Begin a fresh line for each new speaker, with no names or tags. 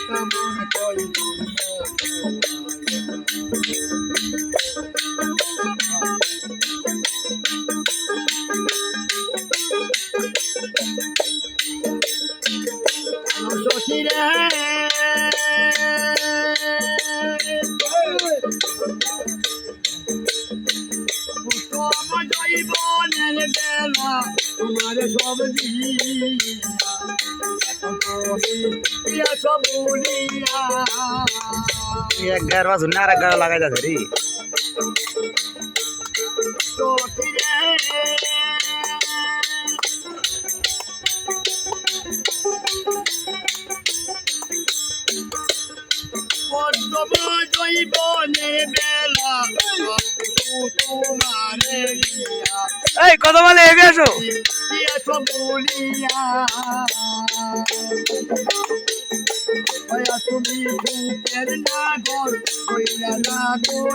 কেমন করি সখী রে জীবনের বেলা তোমার সব দিয়া সব বলিয়া
এক গায়ের বাজু না আর এক গায়ে লাগাই যাচ্ছে রে
সখী রে জীবনের বেলা তোমারে
এই কত বলে এগিয়ে আসো
দিয়াছ বলিয়া তুমি সুখের নাগর কইরা না গো